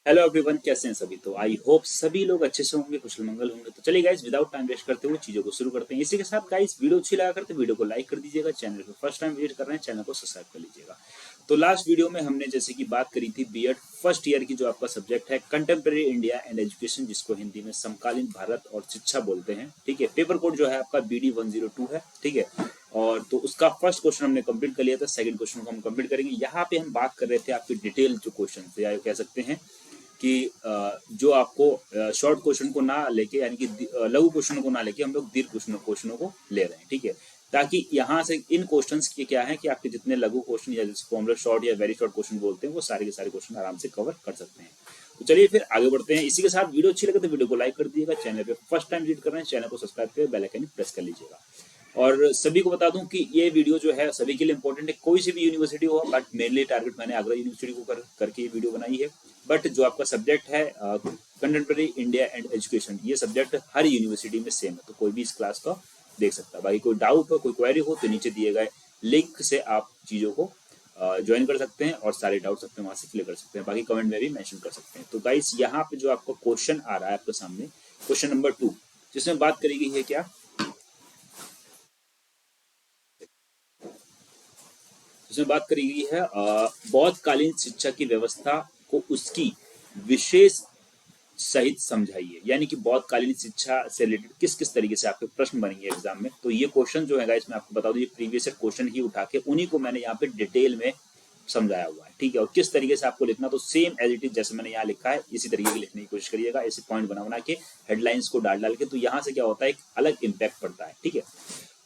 Hello everyone, कैसे हैं सभी। तो आई होप सभी लोग अच्छे से होंगे, कुशल मंगल होंगे। तो चलिए गाइस, विदाउट टाइम वेस्ट करते हुए चीजों को शुरू करते हैं। इसी के साथ गाइस, वीडियो अच्छी लगा करते वीडियो को लाइक कर दीजिएगा। चैनल पे फर्स्ट टाइम विजिट कर रहे हैं, चैनल को सब्सक्राइब कर लीजिएगा। तो लास्ट वीडियो में हमने जैसे कि बात करी थी बीएड फर्स्ट ईयर की, जो आपका सब्जेक्ट है कंटेम्प्रेरी इंडिया एंड एजुकेशन, जिसको हिंदी में समकालीन भारत और शिक्षा बोलते हैं। ठीक है, पेपर कोड जो है आपका BD 102 है। ठीक है, और तो उसका फर्स्ट क्वेश्चन हमने कंप्लीट कर लिया था। सेकंड क्वेश्चन को हम कंप्लीट करेंगे। यहाँ पे हम बात कर रहे थे आपके डिटेल जो क्वेश्चन थे, या कह सकते हैं कि जो आपको शॉर्ट क्वेश्चन को ना लेके, यानी कि लघु क्वेश्चन को ना लेके हम लोग दीर्घ क्वेश्चनों को ले रहे हैं। ठीक है, ताकि यहाँ से इन क्वेश्चंस के क्या है कि आपके जितने लघु क्वेश्चन या जिसको हम लोग शॉर्ट या वेरी शॉर्ट क्वेश्चन बोलते हैं, वो सारे के सारे क्वेश्चन आराम से कवर कर सकते हैं। तो चलिए फिर आगे बढ़ते हैं। इसी के साथ वीडियो अच्छी लगे तो वीडियो को लाइक कर दीजिएगा। चैनल पे फर्स्ट टाइम विजिट कर रहे हैं, चैनल को सब्सक्राइब करके बेल आइकन प्रेस कर लीजिएगा। और सभी को बता दूं कि ये वीडियो जो है सभी के लिए इंपॉर्टेंट है, कोई सी भी यूनिवर्सिटी हो, बट मेनली टारगेट मैंने आगरा यूनिवर्सिटी को करके ये वीडियो बनाई है। बट जो आपका सब्जेक्ट है कंटेम्प्रेरी इंडिया एंड एजुकेशन, ये सब्जेक्ट हर यूनिवर्सिटी में सेम है, तो कोई भी इस क्लास का देख सकता है। बाकी कोई डाउट हो, कोई क्वेरी हो, तो नीचे दिए गए लिंक से आप चीज़ों को ज्वाइन कर सकते हैं और सारे डाउट्स अपने वहां से क्लियर कर सकते हैं। बाकी कमेंट में भी मेंशन कर सकते हैं। तो गाइस, यहाँ पे जो आपका क्वेश्चन आ रहा है आपके सामने, क्वेश्चन नंबर 2, जिसमें बात करी गई है क्या, जिसमें बात करी गई है बौद्धकालीन शिक्षा की व्यवस्था को उसकी विशेष सहित समझाइए। यानी कि बौद्धकालीन शिक्षा से रिलेटेड किस किस तरीके से आपके प्रश्न बनेंगे एग्जाम में। तो ये क्वेश्चन जो है इसमें आपको बता दूं, ये प्रीवियस क्वेश्चन ही उठा के उन्हीं को मैंने यहाँ पे डिटेल में समझाया हुआ है। ठीक है, और किस तरीके से आपको लिखना, तो सेम एज इट इज जैसे मैंने यहाँ लिखा है इसी तरीके की लिखने की कोशिश करिएगा। ऐसे पॉइंट बना बना के, हेडलाइंस को डाल डाल के, तो यहाँ से क्या होता है, एक अलग इम्पैक्ट पड़ता है। ठीक है,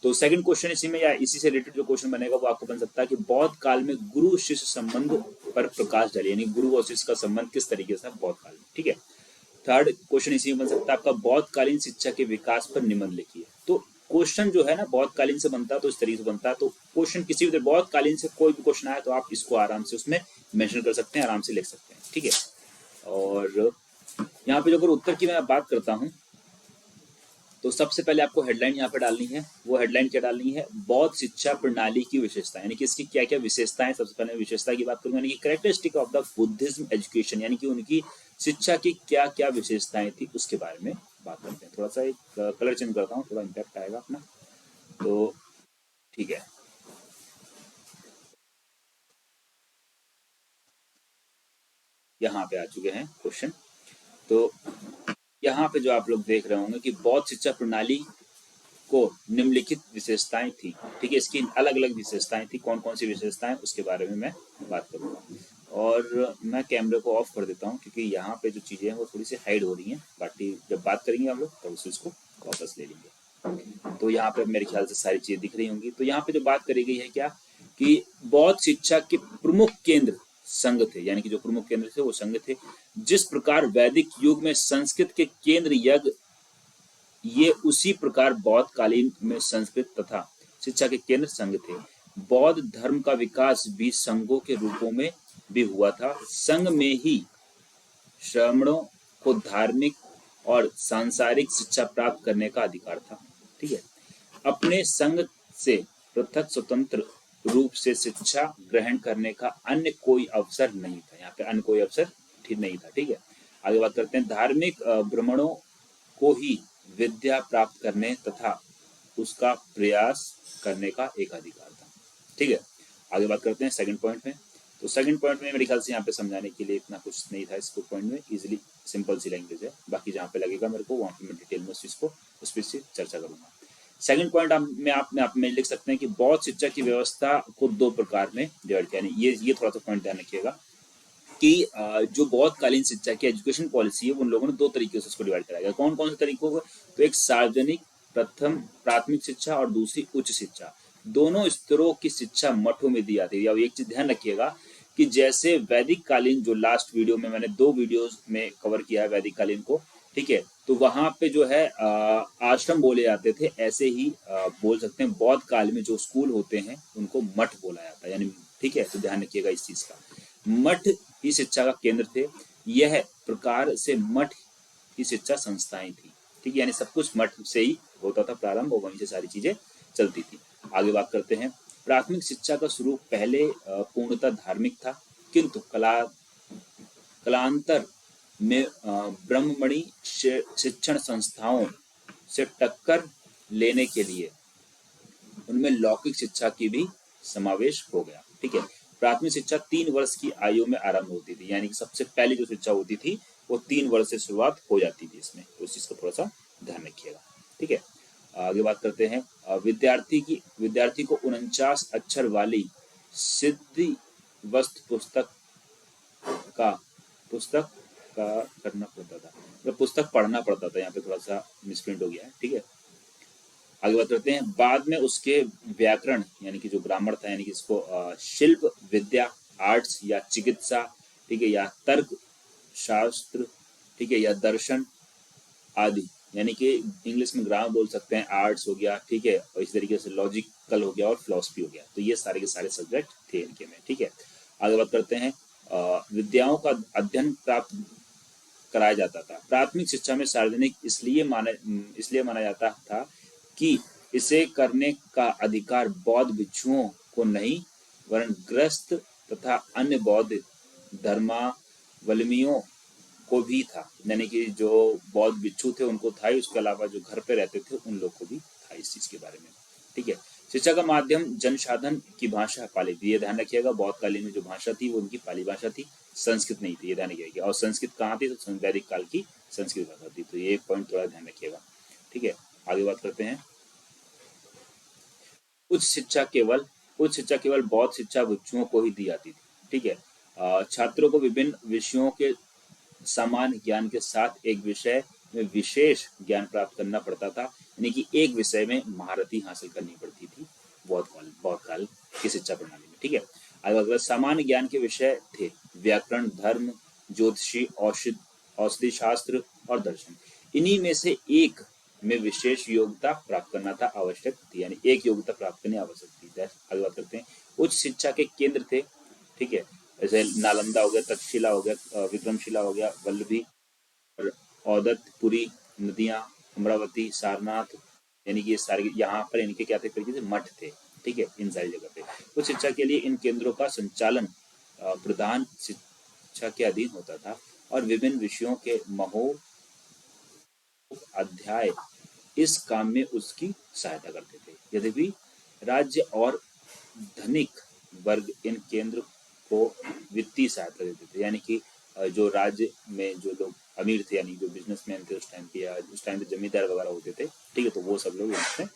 तो सेकंड क्वेश्चन इसी में या इसी से रिलेटेड जो क्वेश्चन बनेगा वो आपको बन सकता है कि बौद्ध काल में गुरु शिष्य संबंध पर प्रकाश डालिए। यानी गुरु और शिष्य का संबंध किस तरीके से बौद्ध काल में। ठीक है, थर्ड क्वेश्चन इसी में बन सकता है आपका बौद्धकालीन शिक्षा के विकास पर निबंध लिखिए। तो क्वेश्चन जो है ना बौद्धकालीन से बनता है, तो इस तरीके से बनता है। तो क्वेश्चन किसी भी बौद्धकालीन से कोई भी क्वेश्चन आए तो आप इसको आराम से उसमें मेंशन कर सकते हैं, आराम से लिख सकते हैं। ठीक है, और यहाँ पे जो अगर उत्तर की मैं बात करता हूँ, तो सबसे पहले आपको हेडलाइन यहाँ पे डालनी है। वो हेडलाइन क्या डालनी है, बौद्ध शिक्षा प्रणाली की विशेषता, यानी कि इसकी क्या क्या विशेषताएं। सबसे पहले विशेषता की बात करूंगा, यानी कि characteristic of the Buddhism education, यानी कि उनकी शिक्षा की क्या क्या विशेषताएं थी, उसके बारे में बात करते हैं। थोड़ा सा एक कलर चेंज करता हूँ, थोड़ा इम्पैक्ट आएगा अपना। तो ठीक है, यहाँ पे आ चुके हैं क्वेश्चन। तो यहाँ पे जो आप लोग देख रहे होंगे कि बौद्ध शिक्षा प्रणाली को निम्नलिखित विशेषताएं थी। ठीक है, इसकी अलग अलग विशेषताएं थी। कौन कौन सी विशेषताएं, उसके बारे में मैं बात करूंगा। और मैं कैमरे को ऑफ कर देता हूं, क्योंकि यहाँ पे जो चीजें हैं वो थोड़ी सी हाइड हो रही हैं। बाकी जब बात करेंगे हम लोग तब उस चीज को वापस ले लेंगे। तो यहाँ पे मेरे ख्याल से सारी चीजें दिख रही होंगी। तो यहाँ पे जो बात करी गई है क्या, कि बौद्ध शिक्षा के प्रमुख केंद्र संघ थे, यानी कि जो प्रमुख केंद्र थे वो संघ थे। जिस प्रकार वैदिक युग में संस्कृत के केंद्र यज्ञ, ये उसी प्रकार बौद्ध कालीन में संस्कृत तथा शिक्षा के केंद्र संघ थे। बौद्ध धर्म का विकास भी संघों के रूपों में भी हुआ था। संघ में ही श्रमणों को धार्मिक और सांसारिक शिक्षा प्राप्त करने का अधिकार था। ठीक है, अपने संघ से पृथक स्वतंत्र रूप से शिक्षा ग्रहण करने का अन्य कोई अवसर नहीं था। यहाँ पे अन्य कोई अवसर ठीक नहीं था। ठीक है, आगे बात करते हैं। धार्मिक ब्राह्मणों को ही विद्या प्राप्त करने तथा उसका प्रयास करने का एक अधिकार था। ठीक है, आगे बात करते हैं सेकंड पॉइंट में। तो सेकंड पॉइंट में मेरे ख्याल से यहाँ पे समझाने के लिए इतना कुछ नहीं था। इसको पॉइंट में इजीली सिंपल सी लैंग्वेज है। बाकी जहाँ पे लगेगा मेरे को वहाँ पे मैं डिटेल में उस चीज को उस पर चर्चा करूंगा। सेकंड पॉइंट आप में लिख सकते हैं कि बौद्ध शिक्षा की व्यवस्था को दो प्रकार में डिवाइड किया। ये थोड़ा सा पॉइंट ध्यान रखिएगा कि जो बौद्धकालीन शिक्षा की एजुकेशन पॉलिसी है उन लोगों ने दो तरीके से उसको डिवाइड कराया गया। कौन कौन से तरीकों को, तो एक सार्वजनिक प्रथम प्राथमिक शिक्षा और दूसरी उच्च शिक्षा। दोनों स्तरों की शिक्षा मठों में दी जाती है। अब एक चीज ध्यान रखिएगा कि जैसे वैदिक कालीन, जो लास्ट वीडियो में मैंने 2 वीडियोस में कवर किया है वैदिक कालीन को, ठीक है, तो वहां पे जो है आश्रम बोले जाते थे। ऐसे ही बोल सकते हैं बौद्ध काल में जो स्कूल होते हैं उनको मठ बोला जाता है, यानी ठीक है। तो ध्यान रखिएगा इस चीज का, मठ ही शिक्षा का केंद्र थे। यह प्रकार से मठ ही शिक्षा संस्थाएं थी। ठीक है, यानी सब कुछ मठ से ही होता था प्रारंभ, और वहीं से सारी चीजें चलती थी। आगे बात करते हैं। प्राथमिक शिक्षा का स्वरूप पहले पूर्णतः धार्मिक था, किंतु कालांतर में ब्रह्ममणि शिक्षण संस्थाओं से टक्कर लेने के लिए उनमें लौकिक शिक्षा की भी समावेश हो गया। ठीक है, प्राथमिक शिक्षा 3 वर्ष की आयु में आरंभ होती थी, यानी कि सबसे पहली जो शिक्षा होती थी वो 3 वर्ष से शुरुआत हो जाती थी इसमें, तो उस चीज का थोड़ा सा ध्यान रखिएगा। ठीक है, आगे बात करते हैं। विद्यार्थी को 49 अक्षर वाली सिद्धि वस्त का पुस्तक का करना पड़ता था, मतलब पुस्तक पढ़ना पड़ता था, यहाँ पे थोड़ा सा मिसप्रिंट हो गया है। ठीक है, आगे बात करते हैं। बाद में उसके व्याकरण यानी कि जो ग्रामर था, यानी कि इसको शिल्प विद्या, आर्ट्स या चिकित्सा, ठीक है, या तर्क शास्त्र, ठीक है, या दर्शन आदि, यानी कि इंग्लिश में ग्रामर बोल सकते हैं, आर्ट्स हो गया, ठीक है, और इस तरीके से लॉजिकल हो गया और फिलोसफी हो गया, तो ये सारे के सारे सब्जेक्ट थे इनके में। ठीक है, आगे बात करते हैं। विद्याओं का अध्ययन प्राप्त कराया जाता था। प्राथमिक शिक्षा में सार्वजनिक इसलिए माना जाता था कि इसे करने का अधिकार बौद्ध भिक्षुओं को नहीं, वरन ग्रस्त तथा अन्य बौद्ध धर्मावलंबियों को भी था, यानी कि जो बौद्ध भिक्षु थे उनको था ही, उसके अलावा जो घर पे रहते थे उन लोग को भी था इस चीज के बारे में। ठीक है, शिक्षा का माध्यम जनसाधन की भाषा पाली थी, ये ध्यान रखिएगा। बौद्ध कालीन में जो भाषा थी वो उनकी पाली भाषा थी, संस्कृत नहीं थी, ये ध्यान रखिएगा। और संस्कृत कहाँ थी? तो वैदिक काल की संस्कृत भाषा थी, तो ये पॉइंट थोड़ा ध्यान रखिएगा। ठीक है, आगे बात करते हैं। उच्च शिक्षा केवल बौद्ध शिक्षा भिक्षुओं को ही दी जाती थी। ठीक है, छात्रों को विभिन्न विषयों के सामान्य ज्ञान के साथ एक विषय में विशेष ज्ञान प्राप्त करना पड़ता था, यानी कि एक विषय में महारथी हासिल करनी पड़ती थी बौद्ध काल की शिक्षा प्रणाली में। ठीक है, अगर सामान्य ज्ञान के विषय थे व्याकरण, धर्म, ज्योतिषी, औषधि शास्त्र और दर्शन। इन्हीं में से एक में विशेष योग्यता प्राप्त करना था आवश्यक थी, यानी एक योग्यता प्राप्त करनी आवश्यक थी। आगे बात करते हैं। उच्च शिक्षा के केंद्र थे, ठीक है, जैसे नालंदा हो गया, तक्षशिला हो गया, विक्रमशिला हो गया, वल्लभी और औदतपुरी नदियां, अमरावती, सारनाथ, यानी कि ये सारे यहाँ पर इनके क्या थे, तरीके से मठ थे। ठीक है, इन सारी जगह पे उच्च शिक्षा के लिए इन केंद्रों का संचालन प्रधान शिक्षा के अधीन होता था और विभिन्न विषयों के महो अध्याय इस काम में उसकी सहायता करते थे। यद्यपि राज्य और धनिक वर्ग इन केंद्र को वित्तीय सहायता देते थे, यानी कि जो राज्य में जो लोग अमीर थे, यानी जो बिजनेसमैन थे उस टाइम पे, या उस टाइम पे जमींदार वगैरह होते थे, ठीक है, तो वो सब लोग इसमें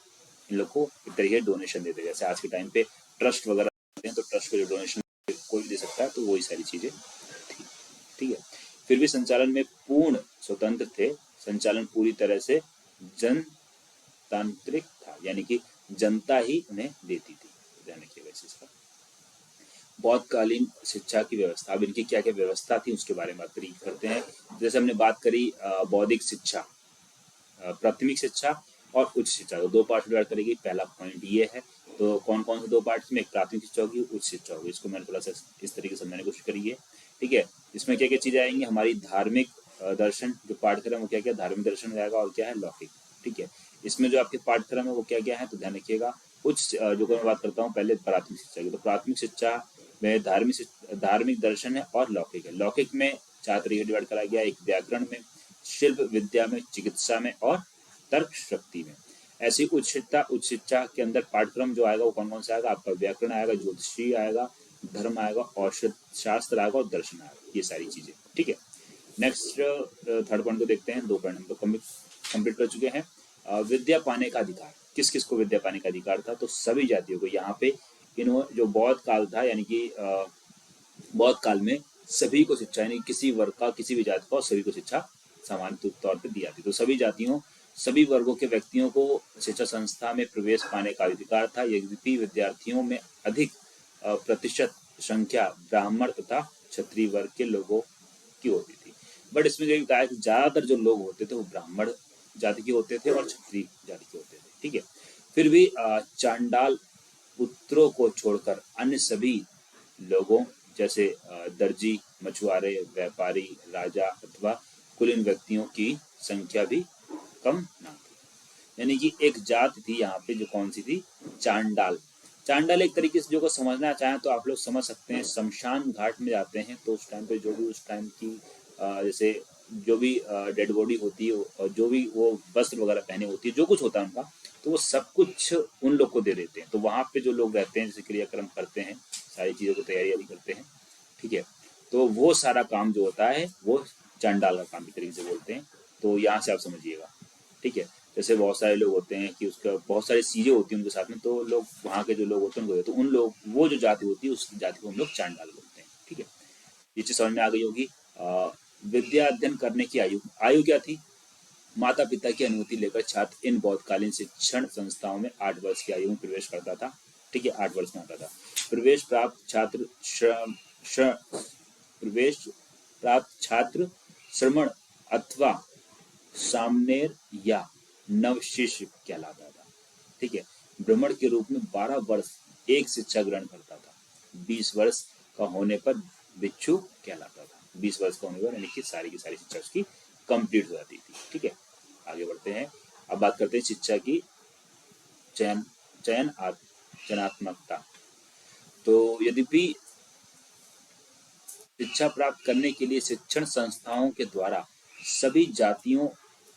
इन लोग को एक तरीके डोनेशन देते, जैसे आज के टाइम पे ट्रस्ट वगैरह होते हैं, तो ट्रस्ट को जो डोनेशन कोई भी दे सकता है, तो वही सारी चीजें थी। ठीक है, फिर भी संचालन में पूर्ण स्वतंत्र थे। संचालन पूरी तरह से जनतांत्रिक था, यानी कि जनता ही उन्हें देती थी, ध्यान रखिएगा इस चीज का। बौद्धकालीन शिक्षा की व्यवस्था, अब इनकी क्या क्या व्यवस्था थी उसके बारे में बात करते हैं। जैसे हमने बात करी बौद्धिक शिक्षा, प्राथमिक शिक्षा और उच्च शिक्षा, तो 2 पार्ट में बात करेगी। पहला पॉइंट ये है, तो कौन कौन से 2 पार्ट्स में, एक प्राथमिक शिक्षा होगी, उच्च शिक्षा होगी, इसको मैंने थोड़ा सा इस तरीके से समझाने की कोशिश करी है। ठीक है, इसमें क्या क्या चीजें आएंगी, हमारी धार्मिक दर्शन जो पाठ्यक्रम, वो क्या क्या धार्मिक दर्शन आएगा, और क्या है लौकिक। ठीक है, इसमें जो आपके पाठ्यक्रम है वो क्या क्या है, तो ध्यान रखिएगा। उच्च जो मैं बात करता हूँ पहले प्राथमिक शिक्षा की, तो प्राथमिक शिक्षा में धार्मिक दर्शन है और लौकिक है। लौकिक में 4 तरीके डिवाइड करा गया, एक व्याकरण में, शिल्प विद्या में, चिकित्सा में और तर्क शक्ति में। ऐसी उच्च शिक्षा के अंदर पाठ्यक्रम जो आएगा वो कौन कौन सा आएगा, आपका व्याकरण आएगा, ज्योतिषी आएगा, धर्म आएगा, औषध शास्त्र आएगा और दर्शन आएगा, ये सारी चीजें। ठीक है, नेक्स्ट थर्ड पॉइंट को देखते हैं। 2 पॉइंट हम तो कंप्लीट कर चुके हैं। विद्या पाने का अधिकार, किस किस को विद्या पाने का अधिकार था, तो सभी जातियों को। यहाँ पे इन्होंने जो बौद्ध काल था, यानी कि बौद्ध काल में सभी को शिक्षा, यानी किसी वर्ग का, किसी भी जाति का, सभी को शिक्षा समान तौर पर दी जाती, तो सभी जातियों, सभी वर्गों के व्यक्तियों को शिक्षा संस्था में प्रवेश पाने का अधिकार था। यद्यपि विद्यार्थियों में अधिक प्रतिशत संख्या ब्राह्मण तथा क्षत्रिय वर्ग के लोगों की होती थी, बट इसमें जो कहा कि ज्यादातर जो लोग होते थे वो ब्राह्मण जाति के होते थे और क्षत्रिय जाति के होते थे। ठीक है, फिर भी चांडाल पुत्रों को छोड़कर अन्य सभी लोगों, जैसे दर्जी, मछुआरे, व्यापारी, राजा अथवा कुलीन व्यक्तियों की संख्या भी कम ना थी। यानी कि एक जात थी यहाँ पे जो कौन सी थी, चांडाल। चांडाल एक तरीके से जो को समझना चाहें तो आप लोग समझ सकते हैं, शमशान घाट में जाते हैं तो उस टाइम पे जो भी उस टाइम की जैसे जो भी डेड बॉडी होती है और जो भी वो वस्त्र वगैरह पहने होती है, जो कुछ होता है उनका, तो वो सब कुछ उन लोग को दे देते हैं। तो वहाँ पे जो लोग रहते हैं, जैसे क्रियाक्रम करते हैं, सारी चीज़ों की तैयारी करते हैं, ठीक है, तो वो सारा काम जो होता है वो चांडाल का काम की तरीके से बोलते हैं। तो यहाँ से आप समझिएगा, ठीक है। जैसे बहुत सारे लोग होते हैं कि उसका बहुत सारी चीज़ें होती हैं उनके साथ में, तो लोग वहाँ के जो लोग होते हैं उनको, तो उन लोग, वो जो जाति होती है उस जाति को हम लोग चांडाल बोलते हैं, ठीक है। ये चीज़ समझ में आ गई होगी। विद्या अध्ययन करने की आयु, आयु क्या थी? माता पिता की अनुमति लेकर छात्र इन बौद्धकालीन शिक्षण संस्थाओं में 8 वर्ष की आयु में प्रवेश करता था, ठीक है, 8 वर्ष में आता था। प्रवेश प्राप्त छात्र प्रवेश प्राप्त छात्र श्रमण अथवा सामनेर या नवशिष्य कहलाता था, ठीक है। ब्राह्मण के रूप में 12 वर्ष एक शिक्षा ग्रहण करता था। 20 वर्ष का होने पर भिक्षु कहलाता था। 20 वर्ष का होने पर यानी कि सारी की सारी शिक्षा उसकी कंप्लीट हो जाती थी, ठीक है। आगे बढ़ते हैं। अब बात करते हैं शिक्षा की चयनात्मकता। तो यद्यपि शिक्षा प्राप्त करने के लिए शिक्षण संस्थाओं के द्वारा सभी जातियों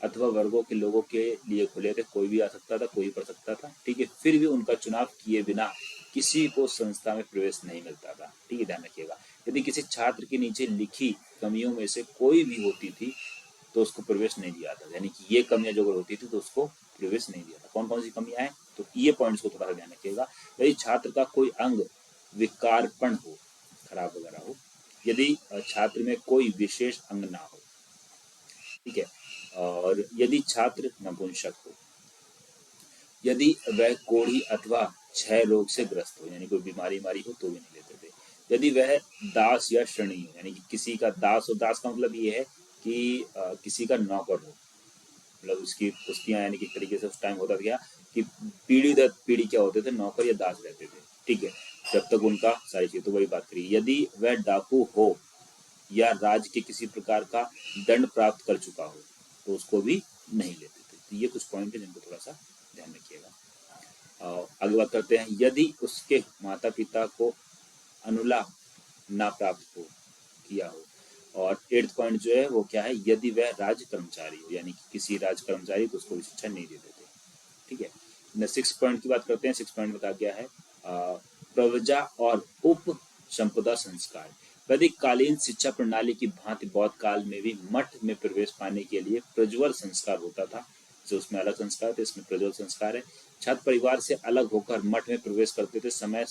अथवा वर्गों के लोगों के लिए खुले थे, कोई भी आ सकता था, कोई पढ़ सकता था, ठीक है, फिर भी उनका चुनाव किए बिना किसी को संस्था में प्रवेश नहीं मिलता था, ठीक है, ध्यान रखिएगा। यदि किसी छात्र के नीचे लिखी कमियों में से कोई भी होती थी तो उसको प्रवेश नहीं दिया था, यानी कि ये कमियां जो अगर होती थी तो उसको प्रवेश नहीं दिया था। कौन कौन सी कमियां हैं, तो ये पॉइंट्स को थोड़ा सा ध्यान रखिएगा। यदि छात्र का कोई अंग विकारपण हो, खराब वगैरह हो, यदि छात्र में कोई विशेष अंग ना हो, ठीक है, और यदि छात्र नपुंसक हो, यदि वह कोढ़ी अथवा क्षय रोग से ग्रस्त हो, यानी कोई बीमारी हो तो भी नहीं लेते थे। यदि वह दास या श्रेणी हो, यानी कि किसी का दास हो, दास का मतलब ये है कि किसी का नौकर हो, मतलब उसकी कुश्तियाँ, यानी कि तरीके से उस टाइम होता था कि पीढ़ी दर पीढ़ी क्या होते थे, नौकर या दास रहते थे, ठीक है, जब तक उनका सारी चीज। तो वही बात करी, यदि वह डाकू हो या राज्य के किसी प्रकार का दंड प्राप्त कर चुका हो तो उसको भी नहीं लेते थे। तो ये कुछ पॉइंट है जिनको थोड़ा सा ध्यान रखिएगा। आगे बात करते हैं। यदि उसके माता पिता को अनुलाभ ना प्राप्त हो किया हो, और 8th पॉइंट जो है वो क्या है, यदि वह राज्य कर्मचारी हो, यानी कि किसी राज्य कर्मचारी, तो उसको भी शिक्षा नहीं देते थे, ठीक है। 6 पॉइंट की बात करते हैं। 6 पॉइंट बता गया है प्रवजा और उप संपदा संस्कार। वैदिक कालीन शिक्षा प्रणाली की भांति बौद्ध काल में भी मठ में प्रवेश पाने के लिए प्रज्वल संस्कार होता था, जो उसमें अलग संस्कार थे, इसमें प्रज्वल संस्कार है। छात्र परिवार से अलग होकर मठ में प्रवेश करते थे, समय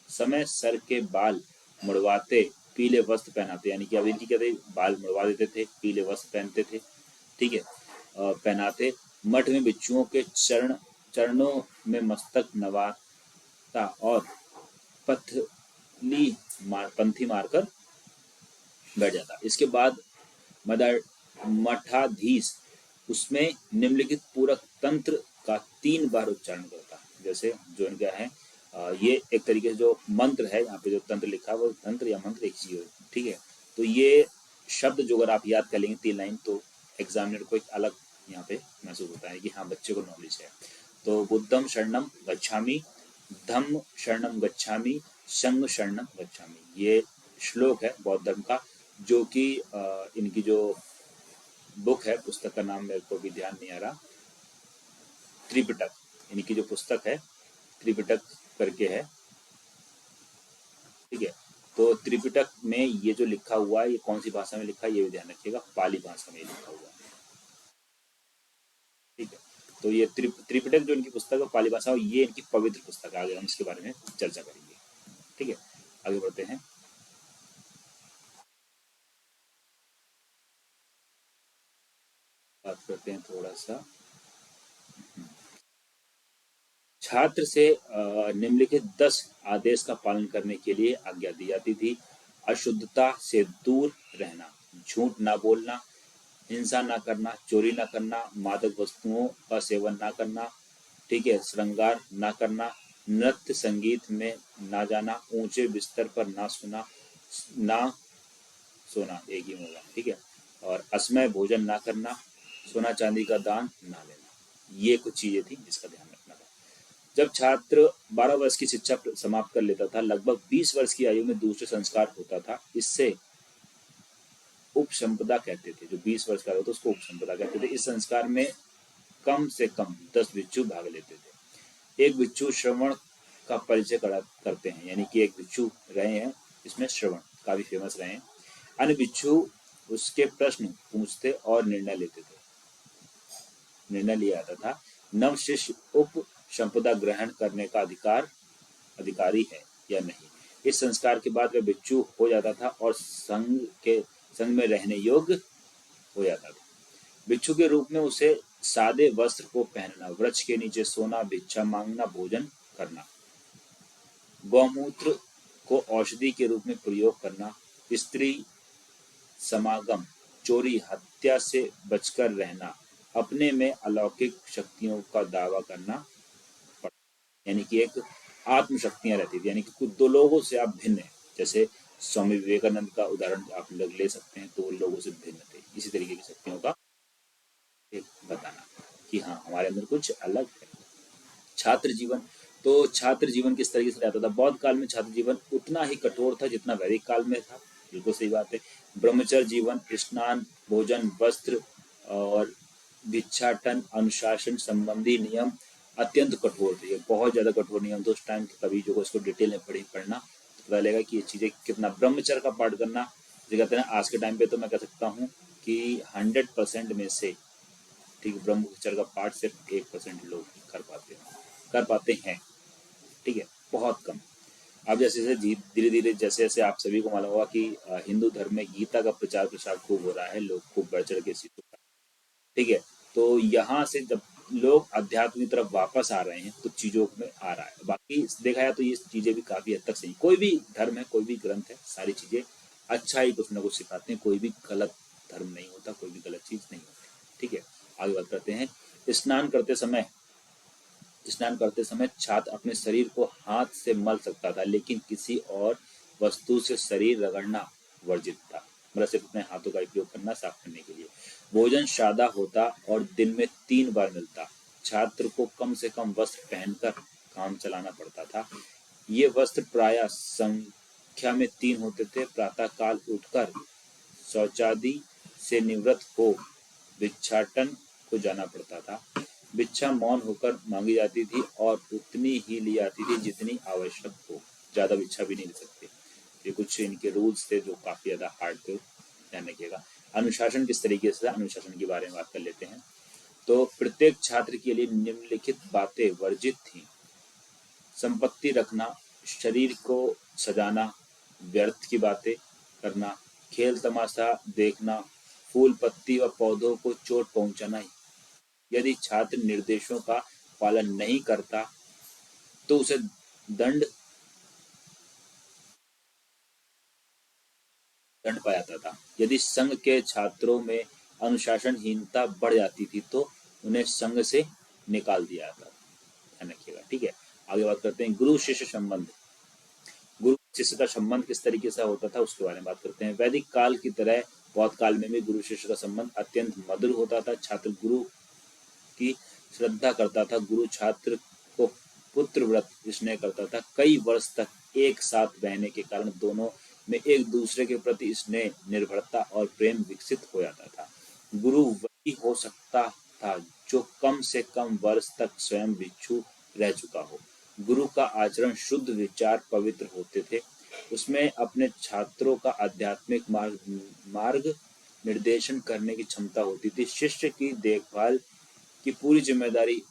समय सर के बाल मुड़वाते, पीले वस्त्र पहनाते, यानी कि अब इनकी क्या थे, बाल मुड़वा देते थे, पीले वस्त्र पहनते थे, ठीक है, पहनाते। मठ में भिक्षुओं के चरणों में मस्तक नवाता और पंथी मारकर बैठ जाता। इसके बाद मठाधीश उसमें निम्नलिखित पूरक तंत्र का 3 बार उच्चारण करता। जैसे जो इनका है ये एक तरीके से जो मंत्र है, यहाँ पे जो तंत्र लिखा है वो तंत्र या मंत्र एक चीज है, ठीक है। तो ये शब्द जो अगर आप याद कर लेंगे 3 लाइन, तो एग्जामिनर को एक अलग यहाँ पे महसूस होता है कि हाँ बच्चे को नॉलेज है। तो बुद्धम शरणम गच्छामि, धम्म शरणम गच्छामि, संघ शरणम गच्छामि, ये श्लोक है बौद्ध धर्म का, जो कि इनकी जो बुक है, पुस्तक का नाम मेरे को भी ध्यान नहीं आ रहा, त्रिपिटक, इनकी जो पुस्तक है त्रिपिटक करके है, ठीक है। तो त्रिपिटक में ये जो लिखा हुआ है ये कौन सी भाषा में लिखा है ये भी ध्यान रखिएगा, पाली भाषा में लिखा हुआ है, ठीक है। तो ये त्रिपिटक जो इनकी पुस्तक है पाली भाषा, ये इनकी पवित्र पुस्तक है। आगे हम इसके बारे में चर्चा करेंगे, ठीक है। आगे बढ़ते हैं। बात करते हैं थोड़ा सा। छात्र से निम्नलिखित 10 आदेश का पालन करने के लिए आज्ञा दी जाती थी। अशुद्धता से दूर रहना, झूठ ना बोलना, हिंसा ना करना, चोरी ना करना, मादक वस्तुओं का सेवन ना करना, ठीक है, श्रृंगार ना करना, नृत्य संगीत में ना जाना, ऊंचे बिस्तर पर ना सोना एक ही होगा, ठीक है, और असमय भोजन ना करना, सोना चांदी का दान ना लेना। ये कुछ चीजें थी जिसका ध्यान रखना था। जब छात्र 12 वर्ष की शिक्षा समाप्त कर लेता था, लगभग 20 वर्ष की आयु में दूसरे संस्कार होता था। इससे उप उपसंपदा कहते थे। जो 20 वर्ष का होता उसको उपसंपदा कहते थे। इस संस्कार में कम से कम 10 भिक्षु भाग लेते थे। एक भिक्षु श्रवण का परिचय करते हैं, यानी कि एक भिक्षु रहे हैं इसमें श्रवण काफी फेमस रहे हैं। अन्य भिक्षु उसके प्रश्न पूछते और निर्णय लेते थे, निर्णय लिया जाता था। नव शिष्य उप संपदा ग्रहण करने का अधिकारी है या नहीं। इस संस्कार के बाद वह भिक्षु हो जाता था और संघ में रहने योग्य हो जाता था। भिक्षु के रूप में उसे सादे वस्त्र को पहनना, वृक्ष के नीचे सोना, भिक्षा मांगना, भोजन करना, गौमूत्र को औषधि के रूप में प्रयोग करना, स्त्री समागम, चोरी, हत्या से बचकर रहना, अपने में अलौकिक शक्तियों का दावा करना, यानी कि एक आत्म शक्तियां रहती थी, यानी कि कुछ दो लोगों से आप भिन्न हैं। जैसे स्वामी विवेकानंद का उदाहरण आप लोग ले सकते हैं, तो लोगों से भिन्न थे। इसी तरीके की शक्तियों का एक बताना कि हाँ हमारे अंदर कुछ अलग है। छात्र जीवन, तो छात्र जीवन किस तरीके से रहता था? बौद्ध काल में छात्र जीवन उतना ही कठोर था जितना वैदिक काल में था। बिल्कुल सही बात है। ब्रह्मचर्य जीवन, स्नान, भोजन, वस्त्र और भिक्षाटन, अनुशासन संबंधी नियम अत्यंत कठोर थे। बहुत ज्यादा कठोर नियम थे उस टाइम के। कभी जो इसको डिटेल में पढ़ना तो पता लगेगा कि ये चीजें कितना। ब्रह्मचर्य का पाठ करना कहते हैं आज के टाइम पे तो मैं कह सकता हूँ कि 100% में से ठीक ब्रह्मचर्य का पाठ सिर्फ 1% लोग कर पाते हैं। ठीक है, बहुत कम। अब जैसे जैसे धीरे धीरे जैसे जैसे आप सभी को मालूम होगा कि हिंदू धर्म में गीता का प्रचार प्रसार खूब हो रहा है, लोग खूब बढ़ चढ़ के सीखते। ठीक है, तो यहाँ से जब लोग अध्यात्म की तरफ वापस आ रहे हैं तो चीजों में आ रहा है। बाकी देखा जाए तो ये चीजें भी काफी हद तक सही। कोई भी धर्म है, कोई भी ग्रंथ है, सारी चीजें अच्छा ही कुछ ना कुछ सिखाते हैं। कोई भी गलत धर्म नहीं होता, कोई भी गलत चीज नहीं होती। ठीक है, आगे बात करते हैं। स्नान करते समय छात्र अपने शरीर को हाथ से मल सकता था, लेकिन किसी और वस्तु से शरीर रगड़ना वर्जित था। मतलब सिर्फ अपने हाथों का उपयोग करना साफ करने के लिए। भोजन सादा होता और दिन में 3 बार मिलता। छात्र को कम से कम वस्त्र पहनकर काम चलाना पड़ता था। ये वस्त्र प्रायः संख्या में 3 होते थे। प्रातः काल उठकर शौचादि से निवृत्त हो भिक्षाटन को जाना पड़ता था। भिक्षा मौन होकर मांगी जाती थी और उतनी ही ली जाती थी जितनी आवश्यक हो। ज्यादा भिक्षा भी नहीं ले सकते। ये कुछ इनके रूल्स थे जो काफी ज्यादा हार्ड थे, ध्यान रखिएगा। अनुशासन किस तरीके से, अनुशासन के बारे में बात कर लेते हैं। तो प्रत्येक छात्र के लिए निम्नलिखित बातें वर्जित थी। संपत्ति रखना, शरीर को सजाना, व्यर्थ की बातें करना, खेल तमाशा देखना, फूल पत्ती व पौधों को चोट पहुंचाना। यदि छात्र निर्देशों का पालन नहीं करता तो उसे दंड पाया जाता था। यदि संघ के छात्रों में अनुशासनहीनता बढ़ जाती थी तो उन्हें संघ से निकाल दिया जाता था। ध्यान रखिएगा। ठीक है, आगे बात करते हैं गुरु शिष्य संबंध। गुरु शिष्य का संबंध किस तरीके से होता था उसके बारे में बात करते हैं। वैदिक काल की तरह बौद्ध काल में भी गुरु शिष्य का संबंध अत्यंत मधुर होता था। छात्र गुरु की श्रद्धा करता था। गुरु छात्र को पुत्र व्रत स्नेह करता था। कई वर्ष तक एक साथ रहने के कारण दोनों में एक दूसरे के प्रति स्नेह, निर्भरता और प्रेम विकसित हो जाता था। गुरु वही हो सकता था जो कम से कम वर्ष तक स्वयं भिक्षु रह चुका हो। गुरु का आचरण शुद्ध, विचार पवित्र होते थे। उसमें अपने छात्रों का आध्यात्मिक मार्ग निर्देशन करने की क्षमता होती थी। शिष्य की देखभाल की पूरी जिम्मेदारी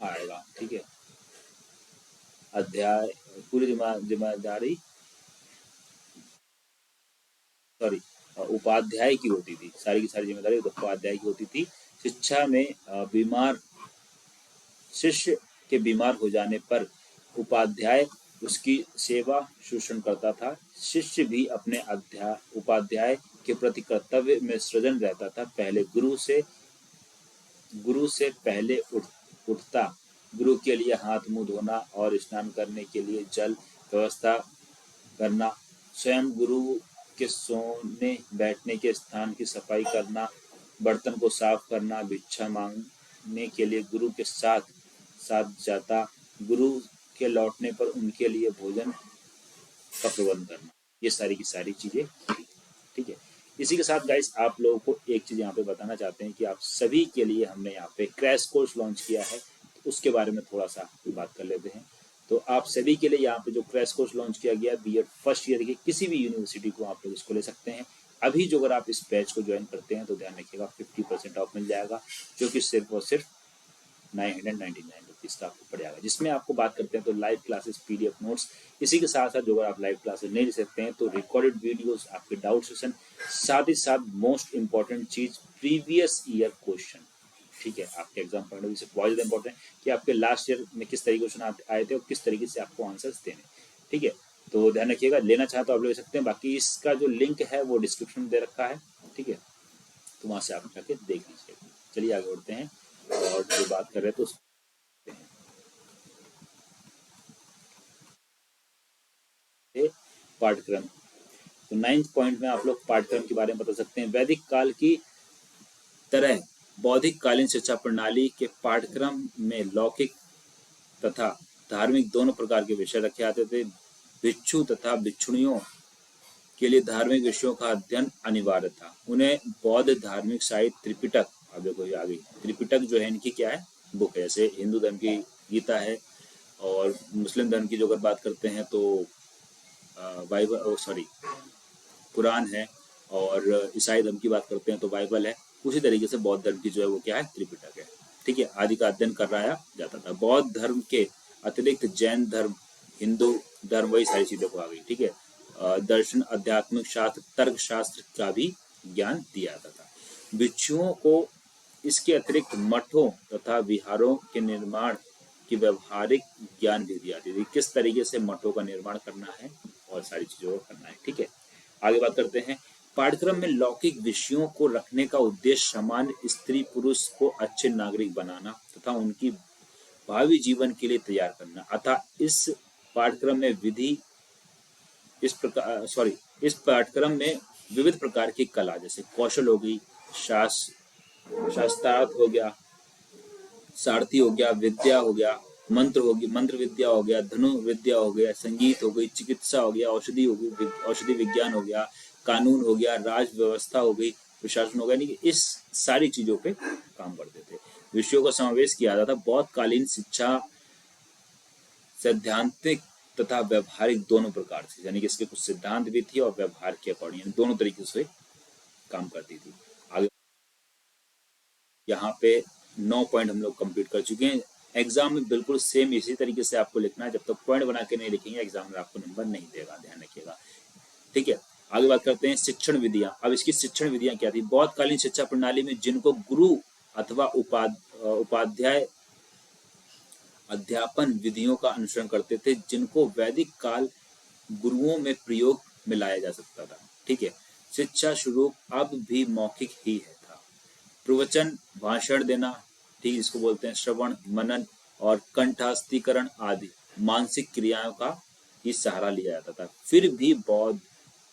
आएगा। ठीक है, पूरी जिम्मेदारी उपाध्याय की होती थी। सारी की सारी जिम्मेदारी उपाध्याय की होती थी। शिक्षा में शिष्य के बीमार हो जाने पर उपाध्याय उसकी सेवा शुश्रूषा करता था। शिष्य भी अपने उपाध्याय के प्रति कर्तव्य में सृजन रहता था। पहले गुरु से पहले उठता, गुरु के लिए हाथ मुंह धोना और स्नान करने के लिए जल व्यवस्था करना, स्वयं गुरु के सोने बैठने के स्थान की सफाई करना, बर्तन को साफ करना, भिक्षा मांगने के लिए गुरु के साथ जाता, गुरु के लौटने पर उनके लिए भोजन का प्रबंध करना, ये सारी की सारी चीजें थी। ठीक है, इसी के साथ गाइस आप लोगों को एक चीज यहाँ पे बताना चाहते हैं कि आप सभी के लिए हमने यहाँ पे क्रैश कोर्स लॉन्च किया है, तो उसके बारे में थोड़ा सा बात कर लेते हैं। तो आप सभी के लिए यहाँ पे जो क्रैश कोर्स लॉन्च किया गया बीएड फर्स्ट ईयर के किसी भी यूनिवर्सिटी को आप लोग इसको ले सकते हैं। अभी जो अगर आप इस बैच को ज्वाइन करते हैं तो ध्यान रखिएगा 50% ऑफ मिल जाएगा, जो कि सिर्फ और सिर्फ 999 रुपीज़ का आपको पड़ जाएगा, जिसमें आपको बात करते हैं तो लाइव क्लासेस, पीडीएफ नोट्स, इसी के साथ साथ जो अगर आप लाइव क्लासेस नहीं ले सकते हैं तो रिकॉर्डेड वीडियोस, आपके डाउट सेशन, साथ ही साथ मोस्ट इंपॉर्टेंट चीज प्रीवियस ईयर क्वेश्चन। ठीक है, आपके एग्जाम पॉइंट ऑफ व्यू से बहुत ज़्यादा इंपॉर्टेंट है कि आपके लास्ट ईयर में किस तरीके क्वेश्चन आए थे और किस तरीके से आपको आंसर्स देने। ठीक है, तो ध्यान रखिएगा, लेना चाहे तो आप ले सकते हैं, बाकी इसका जो लिंक है वो डिस्क्रिप्शन में दे रखा है। ठीक है, तो वहाँ से आप जाके देख लीजिए। चलिए आगे बढ़ते हैं और जो बात कर रहे थे तो पाठ्यक्रम, तो 9th पॉइंट में आप लोग पाठ्यक्रम के बारे में बता सकते हैं। वैदिक काल की तरह बौद्धिक कालीन शिक्षा प्रणाली के पाठ्यक्रम में लौकिक तथा धार्मिक दोनों प्रकार के विषय रखे जाते थे। भिक्षु तथा भिक्षुणियों के लिए धार्मिक विषयों का अध्ययन अनिवार्य था। उन्हें बौद्ध धार्मिक साहित्य त्रिपिटक, अब देखो ये आ गई, त्रिपिटक जो है इनकी क्या है, बुक है। जैसे हिंदू धर्म की गीता है, और मुस्लिम धर्म की जो अगर बात करते हैं तो बाइबल, सॉरी कुरान है, और ईसाई धर्म की बात करते हैं तो बाइबल है। उसी तरीके से बौद्ध धर्म की जो है वो क्या है, त्रिपिटक है। ठीक है, आदि का अध्ययन कराया जाता था। बौद्ध धर्म के अतिरिक्त जैन धर्म, हिंदू धर्म, वही सारी चीजों को आ गई। ठीक है, दर्शन, आध्यात्मिक शास्त्र, तर्क शास्त्र का भी ज्ञान दिया जाता था। भिक्षुओं को इसके अतिरिक्त मठों तथा विहारों के निर्माण की व्यवहारिक ज्ञान भी दिया जाती थी, किस तरीके से मठों का निर्माण करना है और सारी चीजों को करना है। ठीक है, आगे बात करते हैं। पाठ्यक्रम में लौकिक विषयों को रखने का उद्देश्य सामान्य स्त्री पुरुष को अच्छे नागरिक बनाना तथा उनकी भावी जीवन के लिए तैयार करना। अतः इस पाठ्यक्रम में इस पाठ्यक्रम में विविध प्रकार की कला, जैसे कौशल हो गई, शास्त्रार्थ हो गया, सारथी हो गया, विद्या हो गया, मंत्र होगी, मंत्र विद्या हो गया, धनु विद्या हो गया, संगीत हो गई, चिकित्सा हो गया, औषधि हो गई, औषधि विज्ञान हो गया, कानून हो गया, राज व्यवस्था हो गई, प्रशासन हो गया, नहीं, इस सारी चीजों पे काम करते थे। विषयों का समावेश किया जाता था। बौद्ध कालीन शिक्षा सैद्धांतिक तथा व्यवहारिक दोनों प्रकार से, यानी कि इसके कुछ सिद्धांत भी थी और व्यवहार के अकॉर्डिंग दोनों तरीके से काम करती थी। आगे यहाँ पे 9 पॉइंट हम लोग कंप्लीट कर चुके हैं। एग्जाम में बिल्कुल सेम इसी तरीके से आपको लिखना है, जब तक पॉइंट बना के नहीं लिखेंगे एग्जाम में आपको नंबर नहीं देगा, ध्यान रखिएगा। ठीक है, आगे बात करते हैं शिक्षण विधियां। अब इसकी शिक्षण विधियां क्या थी। बौद्धकालीन शिक्षा प्रणाली में जिनको गुरु अथवा उपाध्याय अध्यापन विधियों का अनुसरण करते थे, जिनको वैदिक काल गुरुओं में प्रयोग में लाया जा सकता था। ठीक है, शिक्षा शुरू अब भी मौखिक ही है था। प्रवचन, भाषण देना, ठीक, इसको बोलते हैं श्रवण, मनन और कंठस्थीकरण आदि मानसिक क्रियाओं का ही सहारा लिया जाता था। फिर भी बौद्ध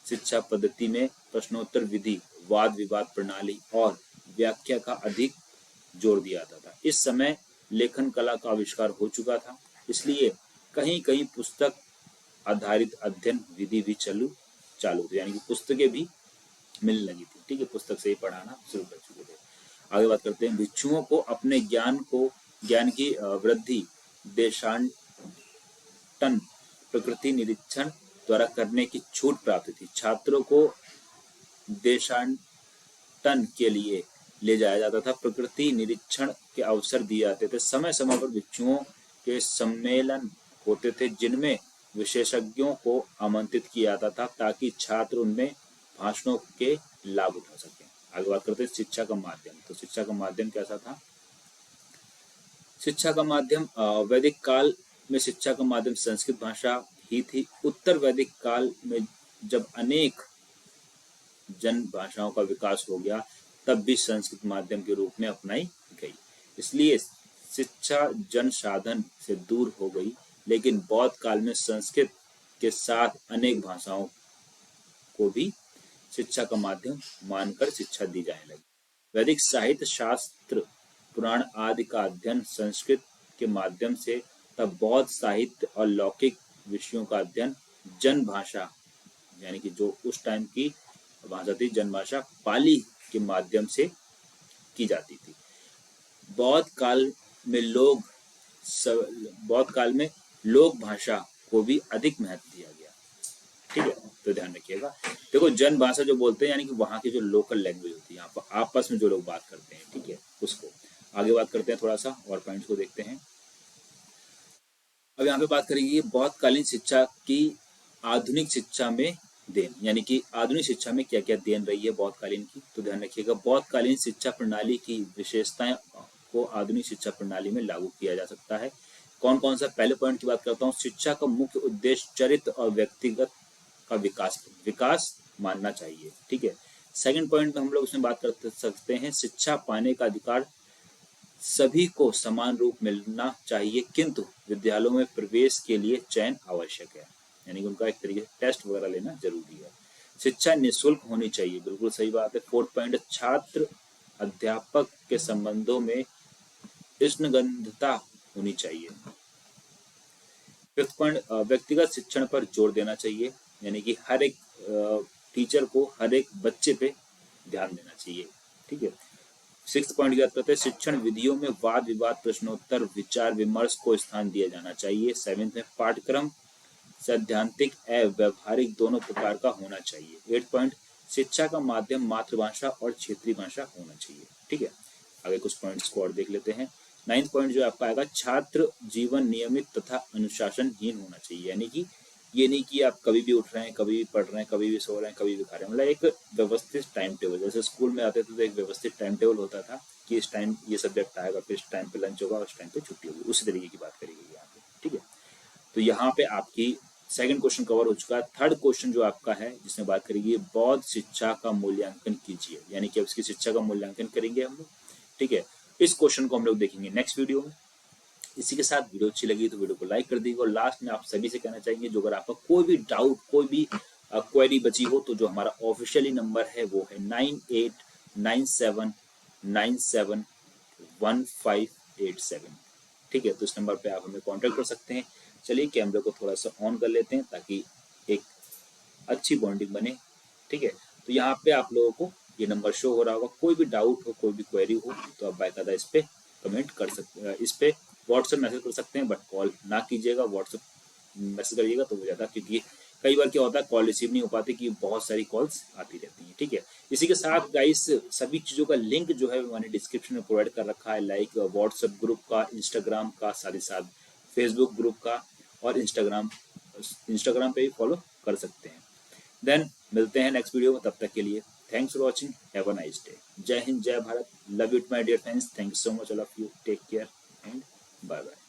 शिक्षा पद्धति में प्रश्नोत्तर विधि, वाद विवाद प्रणाली और व्याख्या का अधिक जोर दिया जाता था। इस समय लेखन कला का आविष्कार हो चुका था, इसलिए कहीं कहीं पुस्तक आधारित अध्ययन विधि भी चालू थी, यानी कि पुस्तकें भी मिलने लगी थी। ठीक है, पुस्तक से ही पढ़ाना शुरू कर चुके थे। आगे बात करते हैं। भिक्षुओं को अपने ज्ञान की वृद्धि देशांतन, प्रकृति निरीक्षण द्वारा करने की छूट प्राप्त थी। छात्रों को देशांतन के लिए ले जाया जाता था, प्रकृति निरीक्षण के अवसर दिए जाते थे। समय समय पर भिक्षुओं के सम्मेलन होते थे, जिनमें विशेषज्ञों को आमंत्रित किया जाता था ताकि छात्र उनमें भाषणों के लाभ उठा सकें। आगे बात करते हैं शिक्षा का माध्यम। तो शिक्षा का माध्यम कैसा था। शिक्षा का माध्यम वैदिक काल में शिक्षा का माध्यम संस्कृत भाषा ही थी। उत्तर वैदिक काल में जब अनेक जन भाषाओं का विकास हो गया, तब भी संस्कृत माध्यम के रूप में अपनाई गई। इसलिए शिक्षा जन साधन से दूर हो गई, लेकिन बौद्ध काल में संस्कृत के साथ अनेक भाषाओं को भी शिक्षा का माध्यम मानकर शिक्षा दी जाने लगी। वैदिक साहित्य, शास्त्र, पुराण आदि का अध्ययन संस्कृत के माध्यम से, तब बौद्ध साहित्य और लौकिक विषयों का अध्ययन जन भाषा, यानी कि जो उस टाइम की भाषा थी, जनभाषा पाली के माध्यम से की जाती थी। बौद्ध काल में बौद्ध काल में लोक भाषा को भी अधिक महत्व दिया गया। ठीक है, तो ध्यान रखिएगा। देखो, जन भाषा जो बोलते हैं यानी कि वहाँ की जो लोकल लैंग्वेज होती है, यहाँ पर आपस में जो लोग बात करते हैं, ठीक है, उसको आगे बात करते हैं, थोड़ा सा और पॉइंट्स को देखते हैं। अब यहाँ पे बात करेंगे बौद्ध कालीन शिक्षा की आधुनिक शिक्षा में देन, यानी कि आधुनिक शिक्षा में क्या क्या देन रही है बौद्ध कालीन की। तो ध्यान रखिएगा, बौद्ध कालीन शिक्षा प्रणाली की विशेषताएं को आधुनिक शिक्षा प्रणाली में लागू किया जा सकता है। कौन कौन सा, पहले पॉइंट की बात करता हूँ, शिक्षा का मुख्य उद्देश्य चरित्र और व्यक्तिगत का विकास मानना चाहिए। ठीक है। सेकंड पॉइंट में हम लोग उसमें बात कर सकते हैं, शिक्षा पाने का अधिकार सभी को समान रूप मिलना चाहिए, किंतु विद्यालयों में प्रवेश के लिए चयन आवश्यक है, यानी कि उनका एक तरीके से टेस्ट वगैरह लेना जरूरी है। शिक्षा निःशुल्क होनी चाहिए, बिल्कुल सही बात है। फोर्थ पॉइंट, छात्र अध्यापक के संबंधों में स्नग्धता होनी चाहिए। फिफ्थ पॉइंट, व्यक्तिगत शिक्षण पर जोर देना चाहिए, यानी कि हर एक टीचर को हर एक बच्चे पे ध्यान देना चाहिए। ठीक है। सिक्स पॉइंट की बात करते हैं, शिक्षण विधियों में वाद विवाद, प्रश्नोत्तर, विचार विमर्श को स्थान दिया जाना चाहिए। सेवेंथ में, पाठ्यक्रम सैद्धांतिक एवं व्यवहारिक दोनों प्रकार का होना चाहिए। एट पॉइंट, शिक्षा का माध्यम मातृभाषा और क्षेत्रीय भाषा होना चाहिए। ठीक है, आगे कुछ पॉइंट्स को और देख लेते हैं। नाइन्थ पॉइंट जो आपका आएगा, छात्र जीवन नियमित तथा अनुशासनहीन होना चाहिए, यानी कि ये नहीं कि आप कभी भी उठ रहे हैं, कभी भी पढ़ रहे हैं, कभी भी सो रहे हैं, कभी भी खा रहे हैं, मतलब एक व्यवस्थित टाइम टेबल। जैसे स्कूल में आते थे तो एक व्यवस्थित टाइम टेबल होता था कि इस टाइम ये सब्जेक्ट आएगा, फिर इस टाइम पे लंच होगा, उस टाइम पे छुट्टी होगी, उसी तरीके की बात करेगी यहाँ पे। ठीक है, तो यहाँ पे आपकी सेकंड क्वेश्चन कवर हो चुका है। थर्ड क्वेश्चन जो आपका है जिसमें बात करेगी बौद्ध शिक्षा का मूल्यांकन कीजिए, यानी कि उसकी शिक्षा का मूल्यांकन करेंगे हम लोग। ठीक है, इस क्वेश्चन को हम लोग देखेंगे नेक्स्ट वीडियो में। इसी के साथ वीडियो अच्छी लगी तो वीडियो को लाइक कर दीजिएगा, और लास्ट में आप सभी से कहना चाहेंगे, जो अगर आपका कोई भी डाउट, कोई भी क्वेरी बची हो, तो जो हमारा ऑफिशियली नंबर है वो है 9897971587। ठीक है, तो इस नंबर पे आप हमें कांटेक्ट कर सकते हैं। चलिए कैमरे को थोड़ा सा ऑन कर लेते हैं ताकि एक अच्छी बॉन्डिंग बने। ठीक है, तो यहाँ पे आप लोगों को ये नंबर शो हो रहा होगा, कोई भी डाउट हो, कोई भी क्वेरी हो, तो आप बाकायदा इस पे कमेंट कर सकते, इस पे व्हाट्सएप मैसेज कर सकते हैं, बट कॉल ना कीजिएगा, व्हाट्सएप मैसेज करिएगा तो वो ज़्यादा, क्योंकि कई बार क्या होता है कॉल रिसीव नहीं हो पाती, कि बहुत सारी कॉल्स आती रहती हैं। ठीक है, इसी के साथ गाइस सभी चीज़ों का लिंक जो है मैंने डिस्क्रिप्शन में प्रोवाइड कर रखा है, लाइक व्हाट्सएप ग्रुप का, इंस्टाग्राम का, साथ ही साथ फेसबुक ग्रुप का, और इंस्टाग्राम पे भी फॉलो कर सकते हैं। देन मिलते हैं नेक्स्ट वीडियो में, तब तक के लिए thanks for watching, have a nice day. जय हिंद, जय Bharat, love you my dear friends, thank you so much all of you, take care and bye bye.